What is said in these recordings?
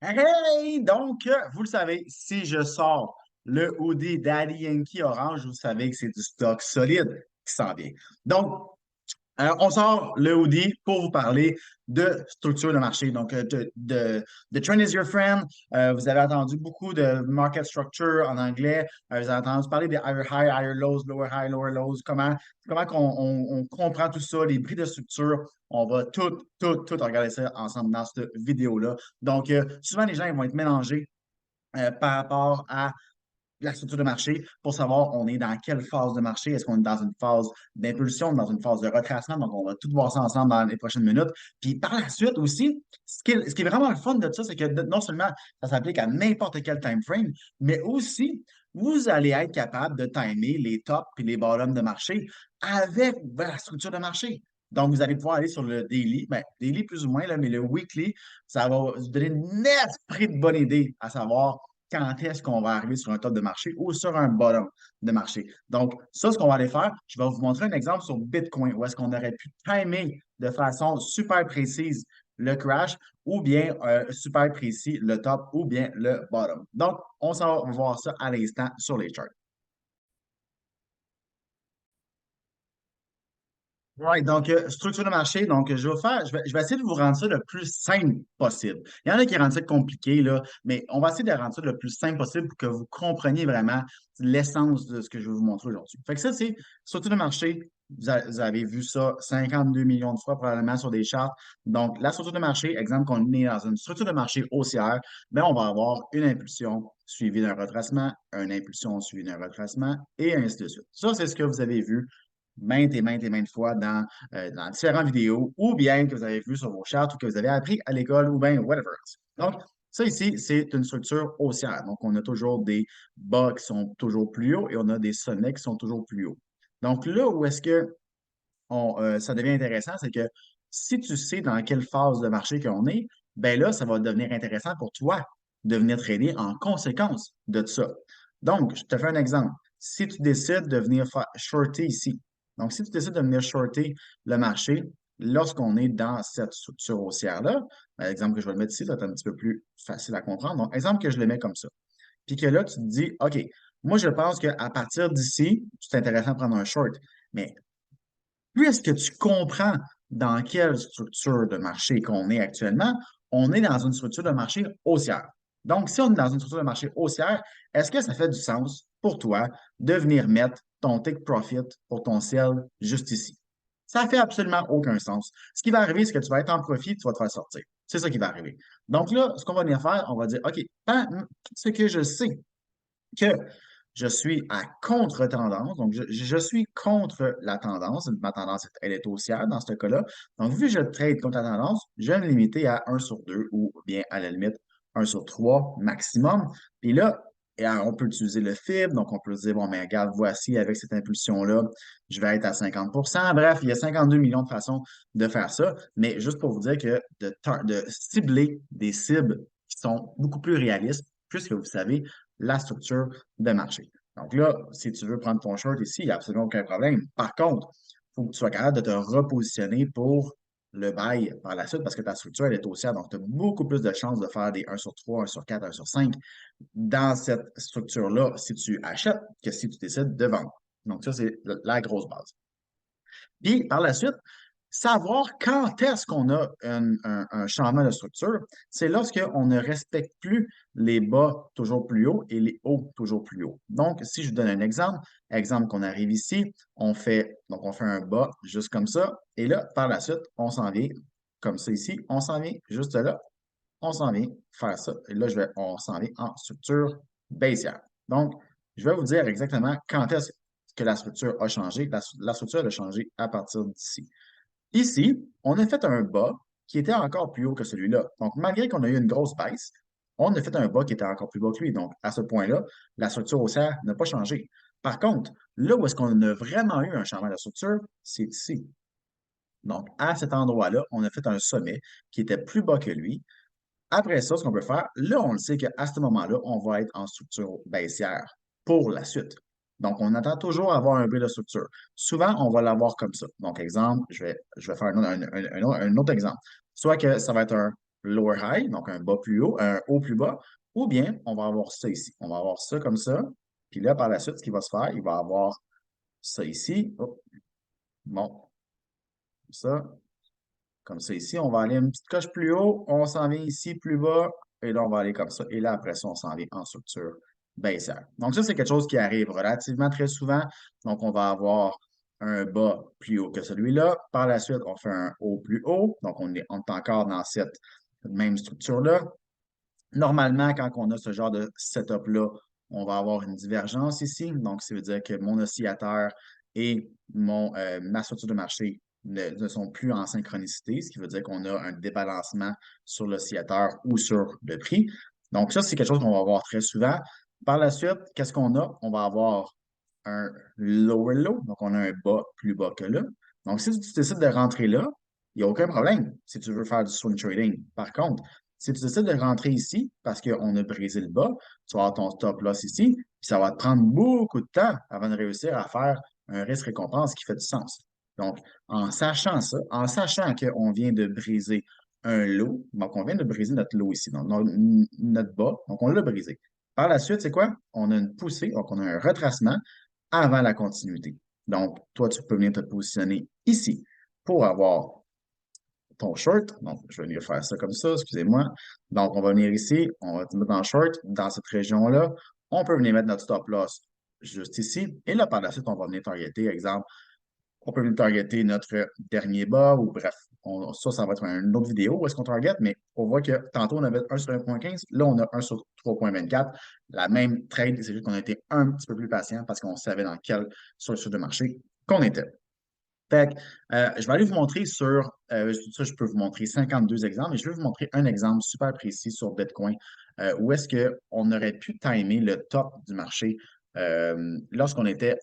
Hey! Donc, vous le savez, si je sors le hoodie Daddy Yankee orange, vous savez que c'est du stock solide qui s'en vient. Donc, on sort le hoodie pour vous parler de structure de marché. Donc, The Trend is Your Friend. Vous avez entendu beaucoup de market structure en anglais. Vous avez entendu parler des higher high, higher lows, lower high, lower lows. Comment on comprend tout ça, les prix de structure. On va tout regarder ça ensemble dans cette vidéo-là. Donc, souvent, les gens ils vont être mélangés par rapport à la structure de marché pour savoir on est dans quelle phase de marché. Est-ce qu'on est dans une phase d'impulsion, dans une phase de retracement? Donc, on va tout voir ça ensemble dans les prochaines minutes. Puis par la suite aussi, ce qui est vraiment le fun de ça, c'est que non seulement ça s'applique à n'importe quel time frame, mais aussi vous allez être capable de timer les tops et les bottoms de marché avec la structure de marché. Donc, vous allez pouvoir aller sur le daily, ben, daily plus ou moins, là, mais le weekly, ça va vous donner une esprit de bonne idée à savoir quand est-ce qu'on va arriver sur un top de marché ou sur un bottom de marché. Donc, ça, ce qu'on va aller faire, je vais vous montrer un exemple sur Bitcoin où est-ce qu'on aurait pu timer de façon super précise le crash ou bien super précis le top ou bien le bottom. Donc, on s'en va voir ça à l'instant sur les charts. Oui, donc structure de marché, donc je vais essayer de vous rendre ça le plus simple possible. Il y en a qui rendent ça compliqué, là, mais on va essayer de rendre ça le plus simple possible pour que vous compreniez vraiment l'essence de ce que je vais vous montrer aujourd'hui. Fait que ça, c'est structure de marché. Vous avez vu ça 52 millions de fois probablement sur des charts. Donc, la structure de marché, exemple qu'on est dans une structure de marché haussière, bien, on va avoir une impulsion suivie d'un retracement, une impulsion suivie d'un retracement et ainsi de suite. Ça, c'est ce que vous avez vu maintes et maintes fois dans différentes vidéos, ou bien que vous avez vu sur vos charts, ou que vous avez appris à l'école, ou bien whatever else. Donc, ça ici, c'est une structure haussière. Donc, on a toujours des bas qui sont toujours plus hauts et on a des sommets qui sont toujours plus hauts. Donc, là où est-ce que ça devient intéressant, c'est que si tu sais dans quelle phase de marché qu'on est, ben là, ça va devenir intéressant pour toi de venir trader en conséquence de ça. Donc, je te fais un exemple. Si tu décides de venir shorter ici, donc si tu décides de venir shorter le marché lorsqu'on est dans cette structure haussière-là, l'exemple que je vais le mettre ici, ça va être un petit peu plus facile à comprendre. Donc, exemple que je le mets comme ça. Puis que là, tu te dis, OK, moi, je pense qu'à partir d'ici, c'est intéressant de prendre un short. Mais puisque tu comprends dans quelle structure de marché qu'on est actuellement, on est dans une structure de marché haussière. Donc, si on est dans une structure de marché haussière, est-ce que ça fait du sens pour toi de venir mettre ton take profit pour ton sell juste ici? Ça ne fait absolument aucun sens. Ce qui va arriver, c'est que tu vas être en profit, tu vas te faire sortir. C'est ça qui va arriver. Donc là, ce qu'on va venir faire, on va dire, OK, ce que je sais que je suis à contre-tendance, donc je suis contre la tendance. Ma tendance, elle est haussière dans ce cas-là. Donc, vu que je trade contre la tendance, je vais me limiter à 1/2 ou bien à la limite 1/3 maximum. Puis là, on peut utiliser le FIB, donc on peut se dire, bon, mais regarde, voici, avec cette impulsion-là, je vais être à 50%. Bref, il y a 52 millions de façons de faire ça, mais juste pour vous dire que de cibler des cibles qui sont beaucoup plus réalistes, puisque vous savez, la structure de marché. Donc là, si tu veux prendre ton short ici, il n'y a absolument aucun problème. Par contre, il faut que tu sois capable de te repositionner pour le buy par la suite parce que ta structure, elle est haussière. Donc, tu as beaucoup plus de chances de faire des 1/3, 1/4, 1/5 dans cette structure-là si tu achètes que si tu décides de vendre. Donc, ça, c'est la grosse base. Puis, par la suite, savoir quand est-ce qu'on a un changement de structure, c'est lorsqu'on ne respecte plus les bas toujours plus hauts et les hauts toujours plus hauts. Donc, si je vous donne un exemple qu'on arrive ici, donc on fait un bas juste comme ça, et là, par la suite, on s'en vient comme ça ici, on s'en vient juste là, on s'en vient faire ça, et là, on s'en vient en structure baissière. Donc, je vais vous dire exactement quand est-ce que la structure a changé. La structure a changé à partir d'ici. Ici, on a fait un bas qui était encore plus haut que celui-là. Donc, malgré qu'on a eu une grosse baisse, on a fait un bas qui était encore plus bas que lui. Donc, à ce point-là, la structure haussière n'a pas changé. Par contre, là où est-ce qu'on a vraiment eu un changement de structure, c'est ici. Donc, à cet endroit-là, on a fait un sommet qui était plus bas que lui. Après ça, ce qu'on peut faire, là, on le sait qu'à ce moment-là, on va être en structure baissière pour la suite. Donc, on attend toujours à avoir un bruit de structure. Souvent, on va l'avoir comme ça. Donc, exemple, je vais faire un autre exemple. Soit que ça va être lower high, donc un bas plus haut, un haut plus bas, ou bien on va avoir ça ici. On va avoir ça comme ça. Puis là, par la suite, ce qui va se faire, il va avoir ça ici. Oh, bon, ça, comme ça ici. On va aller une petite coche plus haut, on s'en vient ici plus bas, et là, on va aller comme ça. Et là, après ça, on s'en vient en structure baissière. Donc, ça, c'est quelque chose qui arrive relativement très souvent. Donc, on va avoir un bas plus haut que celui-là. Par la suite, on fait un haut plus haut. Donc, on est encore dans cette même structure-là. Normalement, quand on a ce genre de setup-là, on va avoir une divergence ici. Donc, ça veut dire que mon oscillateur et ma structure de marché ne sont plus en synchronicité, ce qui veut dire qu'on a un débalancement sur l'oscillateur ou sur le prix. Donc, ça, c'est quelque chose qu'on va voir très souvent. Par la suite, qu'est-ce qu'on a? On va avoir un lower low, donc on a un bas plus bas que là. Donc, si tu décides de rentrer là, il n'y a aucun problème si tu veux faire du swing trading. Par contre, si tu décides de rentrer ici parce qu'on a brisé le bas, tu vas avoir ton stop loss ici, puis ça va te prendre beaucoup de temps avant de réussir à faire un risque-récompense qui fait du sens. Donc, en sachant ça, en sachant qu'on vient de briser un lot, donc on vient de briser notre lot ici, donc notre bas, donc on l'a brisé. Par la suite, c'est quoi? On a une poussée, donc on a un retracement avant la continuité. Donc, toi, tu peux venir te positionner ici pour avoir ton short. Donc, je vais venir faire ça comme ça, excusez-moi. Donc, on va venir ici, on va te mettre en short dans cette région-là. On peut venir mettre notre stop loss juste ici. Et là, par la suite, on va venir targeter, exemple, on peut venir targeter notre dernier bas ou bref, ça va être une autre vidéo où est-ce qu'on target, mais on voit que tantôt, on avait 1 sur 1.15, là, on a 1 sur 3.24. La même trade, c'est juste qu'on a été un petit peu plus patient parce qu'on savait dans quelle structure de marché qu'on était. Fait que, je vais aller vous montrer ça, je peux vous montrer 52 exemples, et je vais vous montrer un exemple super précis sur Bitcoin, où est-ce qu'on aurait pu timer le top du marché lorsqu'on était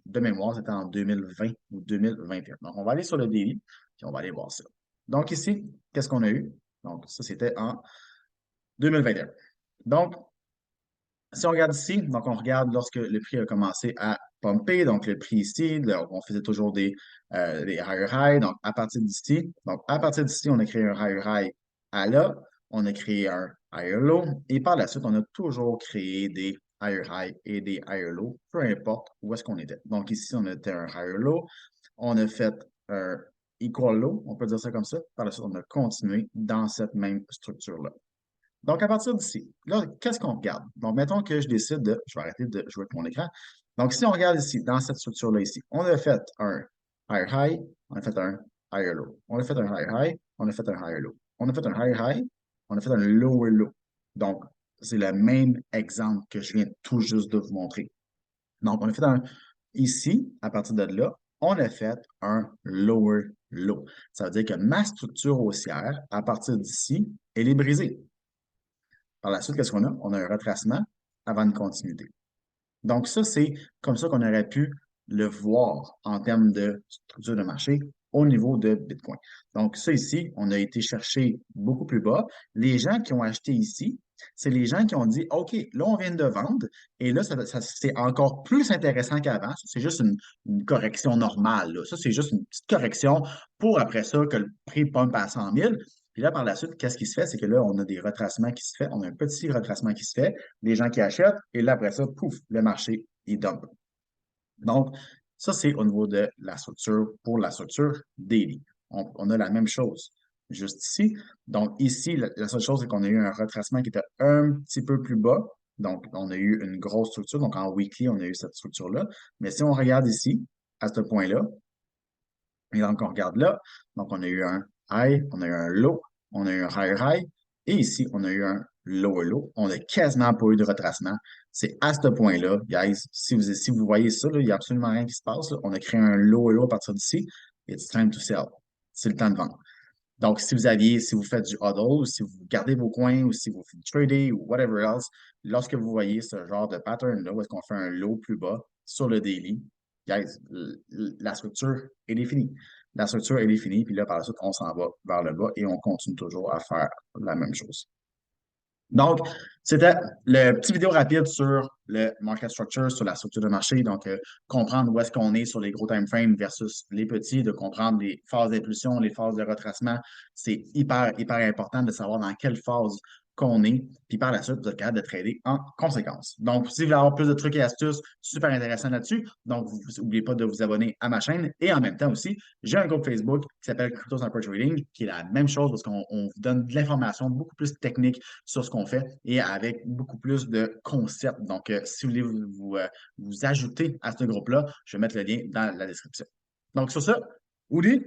de mémoire, c'était en 2020 ou 2021. Donc, on va aller sur le daily, puis on va aller voir ça. Donc, ici, qu'est-ce qu'on a eu? Donc, ça, c'était en 2021. Donc, si on regarde ici, donc on regarde lorsque le prix a commencé à pumper, donc le prix ici, on faisait toujours des higher high, donc à partir d'ici, on a créé un higher high à là, on a créé un higher low, et par la suite, on a toujours créé des higher high et des higher low, peu importe où est-ce qu'on était. Donc ici, on était un higher low, on a fait un equal low, on peut dire ça comme ça, par la suite, on a continué dans cette même structure-là. Donc, à partir d'ici, là, qu'est-ce qu'on regarde? Donc, mettons que je décide de. Je vais arrêter de jouer avec mon écran. Donc, si on regarde ici, dans cette structure-là ici, on a fait un higher high, on a fait un higher low. On a fait un higher high, on a fait un higher low. On a fait un higher high, on a fait un lower low. Donc, c'est le même exemple que je viens tout juste de vous montrer. Donc, on a fait un ici, à partir de là, on a fait un lower low. Ça veut dire que ma structure haussière, à partir d'ici, elle est brisée. Par la suite, qu'est-ce qu'on a? On a un retracement avant une continuité. Donc, ça, c'est comme ça qu'on aurait pu le voir en termes de structure de marché au niveau de Bitcoin. Donc, ça ici, on a été chercher beaucoup plus bas. Les gens qui ont acheté ici, c'est les gens qui ont dit, OK, là, on vient de vendre et là, c'est encore plus intéressant qu'avant. C'est juste une correction normale, là. Ça, c'est juste une petite correction pour après ça que le prix pompe à 100 000. Puis là, par la suite, qu'est-ce qui se fait? C'est que là, on a des retracements qui se fait. On a un petit retracement qui se fait, des gens qui achètent, et là, après ça, pouf, le marché, il dump. Donc, ça, c'est au niveau de la structure pour la structure daily. On a la même chose juste ici. Donc, ici, la seule chose, c'est qu'on a eu un retracement qui était un petit peu plus bas. Donc, on a eu une grosse structure. Donc, en weekly, on a eu cette structure-là. Mais si on regarde ici, à ce point-là, et donc, on regarde là. Donc, on a eu un high, on a eu un low, on a eu un higher high. Et ici, on a eu un lower low. On n'a quasiment pas eu de retracement. C'est à ce point-là, guys, si vous voyez ça, là, il n'y a absolument rien qui se passe, là. On a créé un lower low à partir d'ici. It's time to sell. C'est le temps de vendre. Donc, si vous faites du hodl, si vous gardez vos coins ou si vous faites du trading ou whatever else, lorsque vous voyez ce genre de pattern-là, où est-ce qu'on fait un low plus bas sur le daily, guys, la structure est définie. La structure est définie, puis là, par la suite, on s'en va vers le bas et on continue toujours à faire la même chose. Donc, c'était le petit vidéo rapide sur le market structure, sur la structure de marché. Donc, comprendre où est-ce qu'on est sur les gros time frames versus les petits, de comprendre les phases d'impulsion, les phases de retracement. C'est hyper, hyper important de savoir dans quelle phase qu'on est. Puis par la suite, vous êtes capable de trader en conséquence. Donc, si vous voulez avoir plus de trucs et astuces, super intéressants là-dessus. Donc, vous n'oubliez pas de vous abonner à ma chaîne. Et en même temps aussi, j'ai un groupe Facebook qui s'appelle Crypto Sniper Trading, qui est la même chose parce qu'on vous donne de l'information beaucoup plus technique sur ce qu'on fait et avec beaucoup plus de concepts. Donc, si vous voulez vous ajouter à ce groupe-là, je vais mettre le lien dans la description. Donc, sur ça, Oudi,